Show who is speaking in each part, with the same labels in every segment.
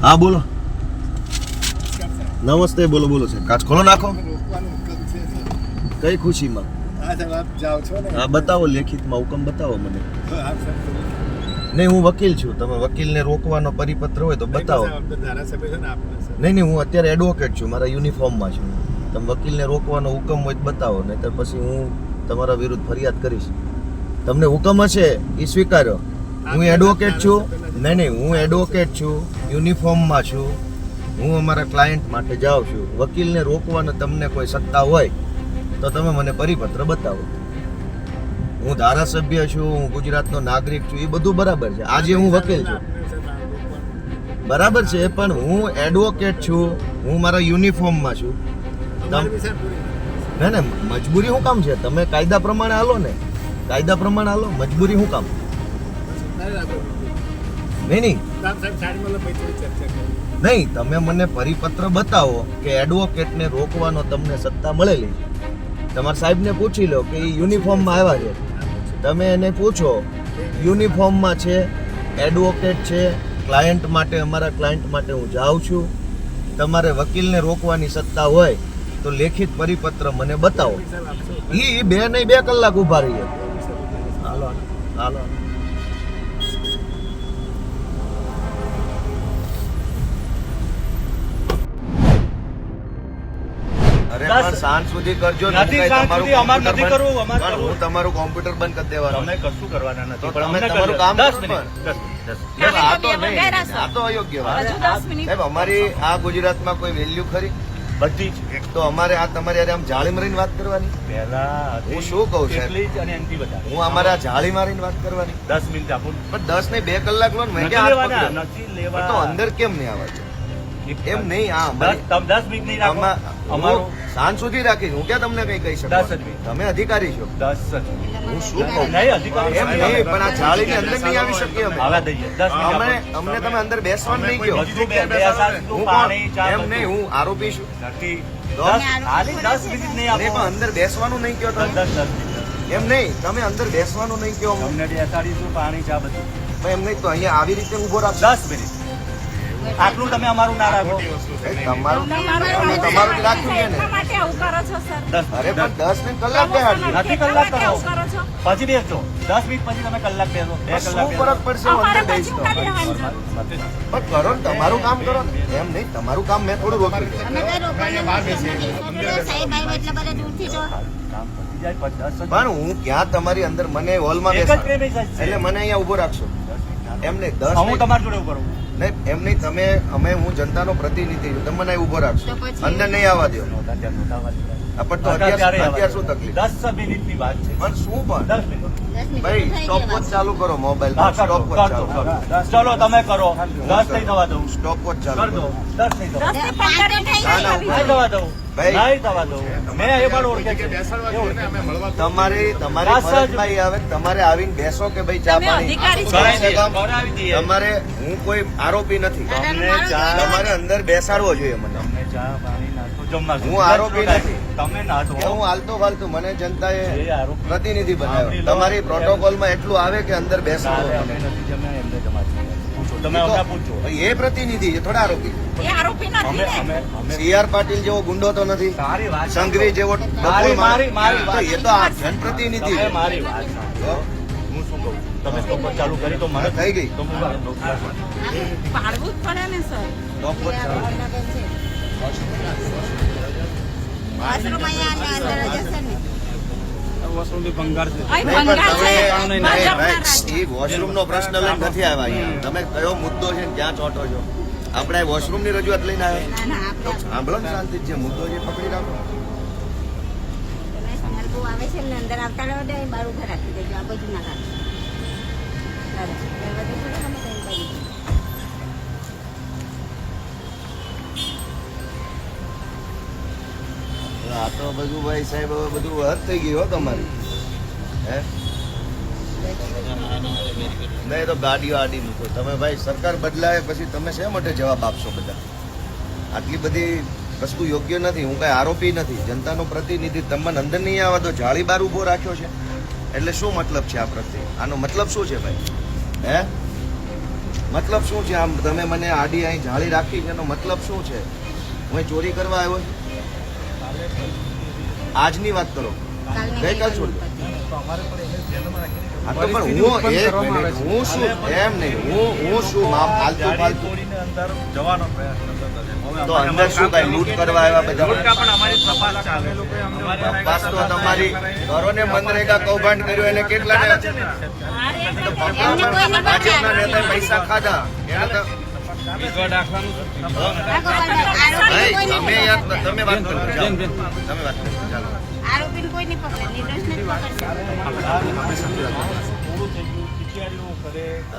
Speaker 1: હા બોલો. નમસ્તે. બોલો બોલો સાહેબ. કાચ ખોલો નાખો. કઈ ખુશીમાં? હા બતાવો, લેખિતમાં હુકમ બતાવો મને. નહીં, હું વકીલ છું. તમે વકીલને રોકવાનો પરિપત્ર હોય તો બતાવો. નહીં, હું અત્યારે એડવોકેટ છું, મારા યુનિફોર્મમાં છું. તમે વકીલને રોકવાનો હુકમ હોય તો બતાવો, નહીંતર પછી હું તમારા વિરુદ્ધ ફરિયાદ કરીશ. તમને હુકમ હશે એ સ્વીકારો. હું એડવોકેટ છું. નહીં, હું એડવોકેટ છું, યુનિફોર્મમાં છું. હું અમારા ક્લાયન્ટ માટે જાઉં છું. વકીલને રોકવાનો તમને કોઈ સત્તા હોય તો તમે મને પરિપત્ર બતાવો. હું ધારાસભ્ય છું, હું ગુજરાતનો નાગરિક છું, એ બધું બરાબર છે. આજે હું વકીલ છું, બરાબર છે, પણ હું એડવોકેટ છું, હું મારા યુનિફોર્મમાં છું. ના ના, મજબૂરી શું કામ છે? તમે કાયદા પ્રમાણે હાલો ને, કાયદા પ્રમાણે હાલો. મજબૂરી શું કામ? નહીં, તમે મને પરિપત્ર બતાવો કે એડવોકેટને રોકવાનો તમને સત્તા મળેલી. તમારા સાહેબને પૂછી લો કે એ યુનિફોર્મમાં આવ્યા છે. તમે એને પૂછો, યુનિફોર્મમાં છે, એડવોકેટ છે, ક્લાયન્ટ માટે, અમારા ક્લાયન્ટ માટે હું જાઉં છું. તમારે વકીલને રોકવાની સત્તા હોય તો લેખિત પરિપત્ર મને બતાવો. એ 2 કલાક ઊભા રહીએ. હાલો હાલો. અરે પણ સાંજ સુધી કરજો. હું તમારું કોમ્પ્યુટર બંધ કરી દેવાનું.
Speaker 2: તમે કશું કરવાના નથી,
Speaker 1: પણ અમે તમારું કામ આ તો અયોગ્ય વાત. સાહેબ, અમારી આ ગુજરાતમાં કોઈ વેલ્યુ ખરી?
Speaker 2: બધી જ.
Speaker 1: એક તો અમારે આ તમારી યારે આમ જાળી મારીને વાત કરવાની.
Speaker 2: પહેલા
Speaker 1: હું શું કહું છું, હું અમારે આ જાળી મારીને વાત કરવાની.
Speaker 2: 10 મિનિટ આપો.
Speaker 1: પણ 10 નહીં, 2 કલાક લો ને. મેં
Speaker 2: નથી લેવાના.
Speaker 1: તો અંદર કેમ નહીં આવે છે? એમ નહીં, આ
Speaker 2: તમે 10 મિનિટ નહીં રાખો.
Speaker 1: અમારું સાંજ સુધી રાખીશ. હું ક્યાં તમને કઈ કહી શકું?
Speaker 2: 10 જ મિનિટ.
Speaker 1: તમે અધિકારી છો.
Speaker 2: 10 જ મિનિટ.
Speaker 1: હું શું કહું?
Speaker 2: નહીં, અધિકારી
Speaker 1: એમ નહીં, પણ આ જાળીની અંદર નહીં આવી શકીએ અમે.
Speaker 2: આવવા દઈએ. 10 મિનિટ
Speaker 1: અમને તમે અંદર બેસવાનું નહીં કહો.
Speaker 2: બધું
Speaker 1: હું
Speaker 2: પાણી, ચા
Speaker 1: એમ નહીં, હું આરોપી છું.
Speaker 2: નથી.
Speaker 1: તો?
Speaker 2: ખાલી 10 મિનિટ નહીં આપો.
Speaker 1: નહીં, પણ અંદર બેસવાનું નહીં કહો તમે.
Speaker 2: 10 મિનિટ.
Speaker 1: એમ નહીં, તમે અંદર બેસવાનું નહીં કહો.
Speaker 2: તમને બેસાડીશું, પાણી, ચા બધું.
Speaker 1: એમ નહીં, તો અહીંયા આવી રીતે ઉભો રાખશો.
Speaker 2: 10 મિનિટ. આટલું તમે અમારું ના રાખો.
Speaker 1: તમારું તમારું જ રાખ્યું છે ને. અરે પણ 10 મિનિટ કલાક બેહાડ્યું.
Speaker 2: નથી કલાક કરો. પછી બેસજો. 10 મિનિટ પછી તમે કલાક બેસો. 2
Speaker 1: શું
Speaker 2: કલાક
Speaker 1: ફરક પડશે હું અંદર બેસતો? પણ કરો ને, તમારું કામ કરો ને. એમ નહીં, તમારું કામ મેં થોડું રોક્યું છે. પણ હું ક્યાં તમારી અંદર મને હોલમાં બેસાડો એટલે મને અહીંયા ઉભો રાખશો. એમ નહીં, 10
Speaker 2: હું તમારી જોડે ઉભો રહું.
Speaker 1: નહીં, એમ નહીં, તમે હું જનતાનો પ્રતિનિધિ છું. તમે મને ઉભો રાખશો, અંદર નહીં આવવા દો. પણ તો અત્યારે શું તકલીફ?
Speaker 2: 10 મિનિટની વાત છે.
Speaker 1: પણ શું પણ
Speaker 2: 10 મિનિટ.
Speaker 1: ભાઈ સ્ટોપ વોચ ચાલુ કરો મોબાઈલ.
Speaker 2: હા, કરો,
Speaker 1: સ્ટોપ વોચ
Speaker 2: કરો,
Speaker 1: ચાલુ
Speaker 2: કરો.
Speaker 1: કરો.
Speaker 2: ચલો તમે કરો. 10 નહીં થવા દઉં.
Speaker 1: સ્ટોપ વોચ ચાલુ
Speaker 2: કર દો.
Speaker 1: કરો.
Speaker 2: 10 નહીં થવા દઉં.
Speaker 1: ના,
Speaker 2: નહીં થવા દઉં.
Speaker 1: ભાઈ.
Speaker 2: નહીં થવા દઉં. મેં એ પણ ઓળખે છે.
Speaker 1: તમારી ફરજમાં આવે તમારે આવીને બેસો કે ભાઈ ચા પાણી.
Speaker 2: કરાવી દઈએ.
Speaker 1: તમારે, હું કોઈ આરોપી નથી. તમારે અંદર બેસાડવો જોઈએ મને.
Speaker 2: તમને ચા પાણી નાસ્તો જમવા
Speaker 1: હું આરોપી નથી.
Speaker 2: તમે નાસ્તો
Speaker 1: હું હાલતો ફાલતું, મને જનતાએ
Speaker 2: એ આરોપી
Speaker 1: પ્રતિનિધિ બનાવ્યો. તમારી પ્રોટોકોલમાં એટલું આવે કે અંદર બેસવાનું.
Speaker 2: અમે નથી જમ્યા એમને જમાડી પૂછો. તમે અમને પૂછો.
Speaker 1: એ પ્રતિનિધિ છે, થોડા આરોપી.
Speaker 2: અમે અમે અમે
Speaker 1: CR પાટીલ જેવો ગુંડો તો નથી.
Speaker 2: સારી વાત.
Speaker 1: સંઘવી જેવો
Speaker 2: મારી
Speaker 1: ડફોળ
Speaker 2: મારી
Speaker 1: તો એ તો આ જનપ્રતિનિધિ
Speaker 2: તમે
Speaker 1: છે.
Speaker 2: મારી વાત સાંભળો. હું શું કહું, તમે સ્ટોપ ચાલુ કરી તો મને
Speaker 1: થઈ ગઈ.
Speaker 2: તો હું
Speaker 3: પાડવું જ પડે ને સર.
Speaker 1: સ્ટોપ વોચ ચાલુ.
Speaker 3: વોશરૂમ અહીંયા અંદર જ હશે ને.
Speaker 2: વસુલી ભંગાર છે.
Speaker 3: અહીં
Speaker 1: નહીં, પણ
Speaker 3: ભંગાર છે.
Speaker 1: તમે ભાઈ, એ વોશરૂમ નો પ્રશ્ન લઈને નથી આવ્યા અહીંયા. તમે કયો મુદ્દો છે ને ક્યાં ચોંટો છો? આપણે વોશરૂમ ની રજૂઆત લઈને આવ્યા.
Speaker 3: ના, ના, આપણે
Speaker 1: સાંભળો ને શાંતિ, જે મુદ્દો છે પકડી રાખો.
Speaker 3: તમે સ્મેલ બહુ આવે છે ને અંદર આવતા રહો ને બહાર ઉભા રાખી દેજો. આ બધું ના રાખો. ચાલો, દરવાજો ખોલો, તમે કઈ કરી દો.
Speaker 1: આ તો બધું ભાઈ સાહેબ, હવે બધું હદ થઈ ગયું હો તમારી. હે નહીં તો ગાડીઓ આડી મૂકો તમે. ભાઈ સરકાર બદલાય પછી તમે શા માટે જવાબ આપશો બધા? આટલી બધી વસ્તુ યોગ્ય નથી. હું કઈ આરોપી નથી, જનતાનો પ્રતિનિધિ. તમને અંદર નહીં આવવા દો, જાળી બાર ઉભો રાખ્યો છે એટલે શું મતલબ છે આ પ્રત્યે? આનો મતલબ શું છે ભાઈ? હે મતલબ શું છે? આમ તમે મને આડી અહીં જાળી રાખી છે એનો મતલબ શું છે? હું અહીં ચોરી કરવા આવ્યો છું? આજની વાત કરો, ગઈકાલ છોડી દો. હા તો પણ હું એક મિનિટ, હું શું એમ નહીં, હું શું ફાલતુ ફાલતુ
Speaker 2: જવાનો પ્રયાસ કરતા હતા.
Speaker 1: તો અંદર શું કઈ લૂંટ કરવા આવ્યા બધા?
Speaker 2: પણ અમારી તપાસ ચાલે.
Speaker 1: તપાસ તો તમારી ઘરોને મનરેગા કૌભાંડ કર્યું એને કેટલા ભાજપના નેતાએ પૈસા ખાધા એને તો તમે યાર તમે વાત કરો, જાઓ. તમે વાત કરો, ચાલો.
Speaker 3: આરોપીને કોઈ નહીં પકડે, નિર્દોષને જ પકડશે.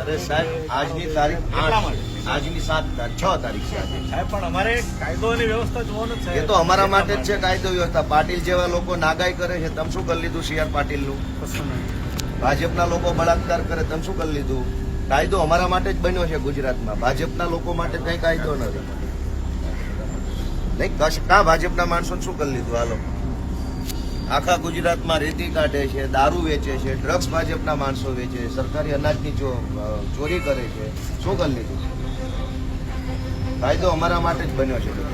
Speaker 1: અરે સાહેબ, આજની તારીખ 8, આજની 7 તારીખ 6 તારીખ છે આજે.
Speaker 2: સાહેબ પણ અમારે કાયદો અને વ્યવસ્થા જોવાનું જ છે.
Speaker 1: એ તો અમારા માટે જ છે કાયદો વ્યવસ્થા. પાટીલ જેવા લોકો નાગાઈ કરે છે, તમે શું કરી લીધું? CR પાટીલનું. ભાજપના લોકો બળાત્કાર કરે, તમે શું કરી લીધું? કાયદો અમારા માટે જ બન્યો છે ગુજરાતમાં, ભાજપના લોકો માટે કઈ કાયદો નથી. નહીં કા ભાજપના માણસો શું કરી લીધું? હાલો, આખા ગુજરાતમાં રેતી કાઢે છે, દારૂ વેચે છે, ડ્રગ્સ ભાજપના માણસો વેચે છે, સરકારી અનાજની ચોરી કરે છે. શું કરી લીધું? કાયદો અમારા માટે જ બન્યો છે બધો.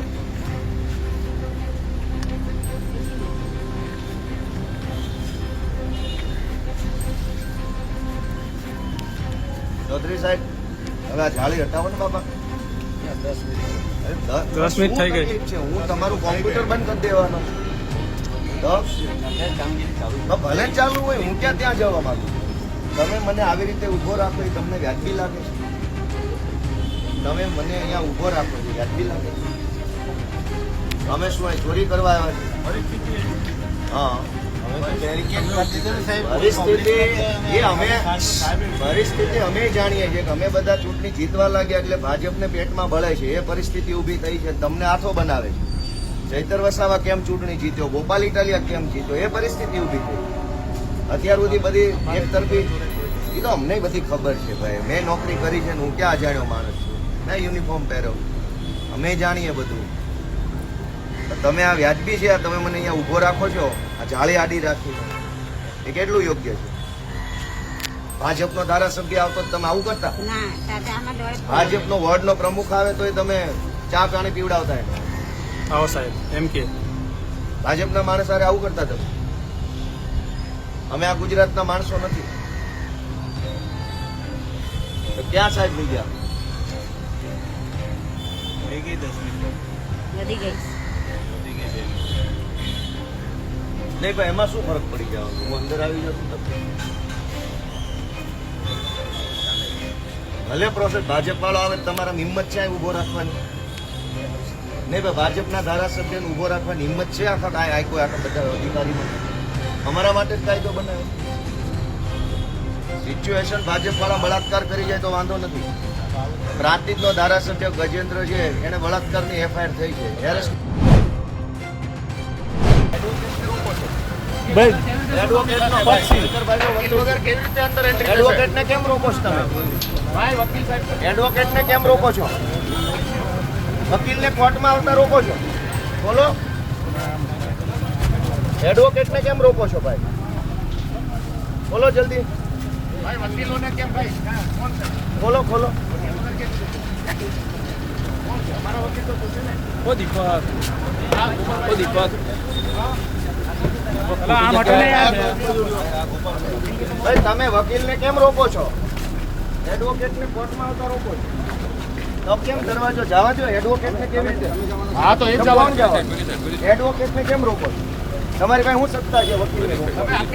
Speaker 1: ચૌધરી સાહેબ, હવે આ જાળી હટાવો ને બાબા.
Speaker 4: 10 મિનિટ થઈ ગઈ
Speaker 1: છે. હું તમારું કોમ્પ્યુટર બંધ કરી દેવાનો. તો ભલે ચાલુ હોય, હું ક્યાં ત્યાં જવા માંગુ? તમે મને આવી રીતે ઊભો રાખો એ તમને વ્યાજબી લાગે છે? તમે મને અહીંયા ઊભો રાખો છો, વ્યાજબી લાગે છે? અમે શું અહીં ચોરી કરવા આવ્યા છીએ? હા, પરિસ્થિતિ અમે જાણીએ છીએ કે અમે બધા ચૂંટણી જીતવા લાગ્યા એટલે ભાજપને પેટમાં બળે છે. એ પરિસ્થિતિ ઊભી થઈ છે, તમને આથો બનાવે છે. ચૈતર વસાવા કેમ ચૂંટણી જીત્યો, ગોપાલ ઇટાલિયા કેમ જીત્યો, એ પરિસ્થિતિ ઊભી થઈ. અત્યાર સુધી બધી એક તરફી એ તો અમને બધી ખબર છે ભાઈ. મેં નોકરી કરી છે ને હું ક્યાં અજાણ્યો માણસ છું? મેં યુનિફોર્મ પહેર્યો, અમે જાણીએ બધું. તમે આ વ્યાજબી છે? તમે મને અહીંયા ઊભો રાખો છો, આ જાળી આડી રાખી, એ કેટલું યોગ્ય છે? ભાજપનો ધારાસભ્ય આવતો તમે આવું કરતા?
Speaker 3: ના, દાદા, આમાં ડોળે
Speaker 1: ભાજપનો વોર્ડનો પ્રમુખ આવે તો તમે ચા પાણી પીવડાવતા એને?
Speaker 4: આવો સાહેબ એમ કે
Speaker 1: ભાજપના માણસ હારે આવું કરતા તમે? અમે આ ગુજરાતના માણસો નથી તો ક્યાં સાહેબ લઈ ગયા?
Speaker 2: થઈ ગઈ 10 મિનિટ.
Speaker 3: વધી ગઈ.
Speaker 1: નહીં ભાઈ, એમાં શું ફરક પડી જવાનો? હું અંદર આવી જતો ભલે પ્રોસેસ ભાજપ વાળો આવે, તમારા હિંમત છે ઉભો રાખવાની? નહીં ભાઈ, ભાજપના ધારાસભ્યને ઉભો રાખવાની હિંમત છે આખા કોઈ આખા બધા અધિકારીમાં? અમારા માટે જ કાયદો બનાવે. સિચ્યુએશન ભાજપ વાળા બળાત્કાર કરી જાય તો વાંધો નથી. પ્રાંતિજનો ધારાસભ્ય ગજેન્દ્ર છે, એને બળાત્કારની FIR થઈ છે. એડવોકેટને કેમ રોકો છો તમે? એડવોકેટને કેમ રોકો છો? વકીલને કોર્ટમાં આવતા રોકો છો? બોલો, એડવોકેટને કેમ રોકો છો ભાઈ? બોલો જલ્દી. વકીલોને કેમ ભાઈ? ખોલો ખોલો. ભાઈ તમે વકીલને કેમ રોકો છો? એડવોકેટને કોર્ટમાં આવતા રોકો છો તો કેમ દરવાજો જવા દો? એડવોકેટને કેવી રીતે? હા તો એ જવાનું. એડવોકેટને કેમ રોકો છો? તમારી પાસે શું સત્તા છે વકીલને રોકવાની?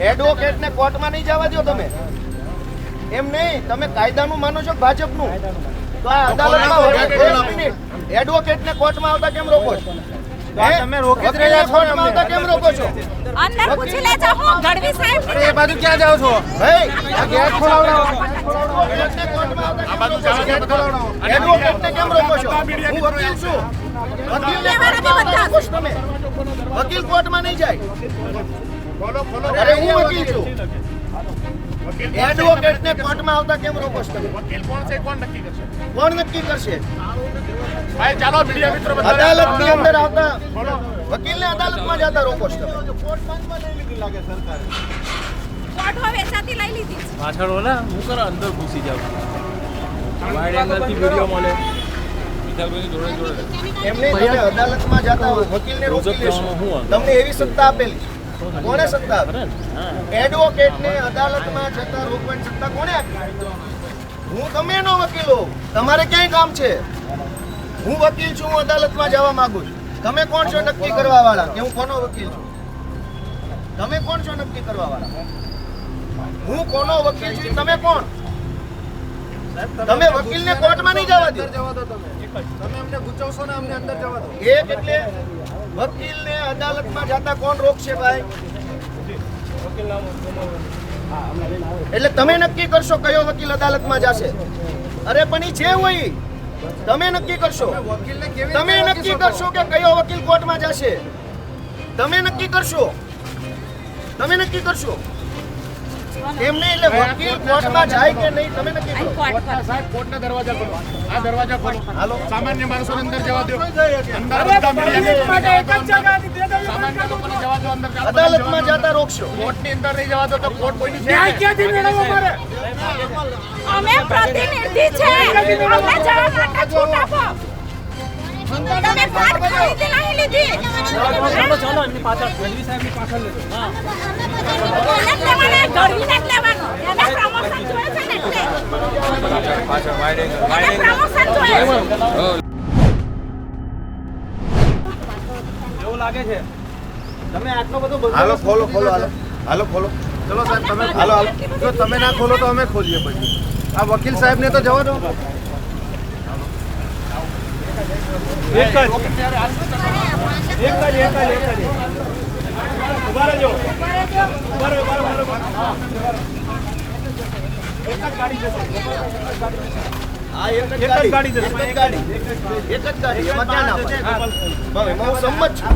Speaker 1: એડવોકેટને કોર્ટમાં નહીં જવા દો તમે? એમ નહીં, તમે કાયદાનું માનો છો ભાજપનું? તો આ અદાલતમાં એડવોકેટને કોર્ટમાં આવતા કેમ રોકો છો? તમે રોકી જ રહ્યા છો, કોર્ટમાં આવતા કેમ રોકો છો?
Speaker 3: અંદર પૂછી લેજો, હું ગઢવી સાહેબ.
Speaker 4: અરે એ બાજુ ક્યાં જાઓ છો
Speaker 1: ભાઈ
Speaker 4: આ ગેટ ખોલાવડાવો.
Speaker 1: એડવોકેટને કેમ રોકો છો? હું વકીલ છું. વકીલને કોર્ટમાં આવતા રોકો છો તમે? વકીલ કોર્ટમાં નહીં જાય. અરે હું વકીલ છું. એડવોકેટને કોર્ટમાં આવતા કેમ રોકો છો તમે?
Speaker 4: વકીલ કોણ છે કોણ નક્કી કરશે?
Speaker 1: કોણ નક્કી કરશે?
Speaker 4: ભાઈ ચાલો મીડિયા મિત્રો
Speaker 1: અદાલતની અંદર આવતા વકીલને અદાલતમાં જતા રોકો છો તમે?
Speaker 3: કોઠો વેચાતી લઈ લીધી છે.
Speaker 2: પાછળ ઓલા હું કરો અંદર ઘૂસી જાવ વાઇડ એંગલથી વિડિયો મળે
Speaker 1: એમને તમે અદાલતમાં જતા હો વકીલને રોકી લેશો તમને એવી સત્તા આપેલી કોણે સત્તા આપી? એડવોકેટને અદાલતમાં જતા રોકવાની સત્તા કોણે આપી? હું તમેનો વકીલ હોઉં તમારે ક્યાંય કામ છે હું વકીલ છું હું અદાલતમાં જવા માંગુ છું તમે કોણ છો નક્કી કરવા વાળા કે હું કોનો વકીલ છું? તમે કોણ છો નક્કી કરવા વાળા? હું કોનો વકીલ છું તમે કોણ? તમે વકીલને કોર્ટમાં નહીં જવા દો
Speaker 4: તમે અમને ગુચાવશો ને અમને અંદર જવા દો.
Speaker 1: એક એટલે વકીલને અદાલતમાં જતા કોણ રોકશે ભાઈ? એટલે તમે નક્કી કરશો કયો વકીલ અદાલતમાં જશે? અરે પણ ઈ જે હોય ઈ. તમે નક્કી કરશો
Speaker 4: વકીલને કેવી
Speaker 1: તમે
Speaker 4: રીતે
Speaker 1: નક્કી
Speaker 4: રોકી
Speaker 1: કરશો કે કયો વકીલ કોર્ટમાં જશે? તમે નક્કી કરશો તમે નક્કી કરશો એમને એટલે વકીલ કોર્ટમાં જાય કે નહીં તમે નક્કી
Speaker 3: અહીં
Speaker 1: કરો.
Speaker 3: કોર્ટ પર.
Speaker 4: સાહેબ કોર્ટના દરવાજા ખોલો. આ દરવાજા ખોલો.
Speaker 1: હાલો.
Speaker 4: સામાન્ય માણસોને અંદર જવા દો. અંદર બધા મીડિયાને સામાન્ય લોકોને જવા દો અંદર.
Speaker 1: અદાલતમાં જતા રોકશો
Speaker 4: કોર્ટની અંદર નહીં જવા દો તો કોર્ટ કોઈની છે
Speaker 3: અમે પ્રતિનિધિ છે અમને જવા માટે છૂટ આપો. તમે કોર્ટ ખરીદી નહીં લીધી.
Speaker 2: ચાલો એમની પાછળ ગઢવી સાહેબની પાછળ લેજો હા
Speaker 3: એને જ લેવાનો, એ ગઢવીને જ લેવાનો. એને પ્રમોશન જોઈએ છે ને એટલે.
Speaker 2: પાછળ વાઇડ એંગલ
Speaker 3: એને પ્રમોશન જોઈએ છે.
Speaker 2: એવું લાગે છે તમે આટલો બધો
Speaker 1: હાલો ખોલો ખોલો હાલો હાલો ખોલો
Speaker 4: ચલો સાહેબ તમે
Speaker 1: હાલો હાલો
Speaker 4: જો તમે ના ખોલો તો અમે ખોલીએ પછી આ વકીલ સાહેબને તો જવા દો.
Speaker 2: એક જ ઉભા રહેજો ઉભા રહો એક જ ગાડી જશે
Speaker 1: આ એક જ
Speaker 2: એક જ ગાડી જશે.
Speaker 1: એક જ ગાડી એક જ ગાડી એમાં ક્યાં ના પડે? હવે એમાં હું સંમત છું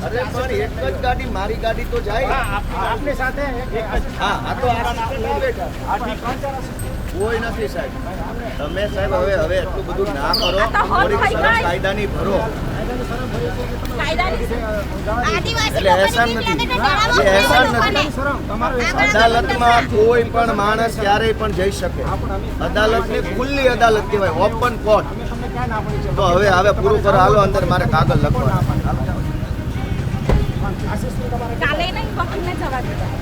Speaker 1: અરે પણ એક જ ગાડી મારી ગાડી તો જાય
Speaker 4: આપની સાથે
Speaker 1: હા આ તો આ કોઈ નથી સાહેબ તમે સાહેબ હવે એટલું બધું ના કરો
Speaker 3: આ તો હોલ
Speaker 1: થોડીક
Speaker 3: થઈ
Speaker 1: શરમ
Speaker 3: ગઈ.
Speaker 1: કાયદાની ભરો
Speaker 3: કાયદાની આદિવાસી
Speaker 1: એટલે અહેસાન નથી એ અહેસાન નથી અદાલતમાં કોઈ પણ માણસ ક્યારેય પણ જઈ શકે અદાલતને ખુલ્લી અદાલત કહેવાય ઓપન કોર્ટ તો હવે પૂરું કરો હાલો અંદર મારે કાગળ લખવાના
Speaker 3: કાલે નહીં વકીલને જવા દીધા.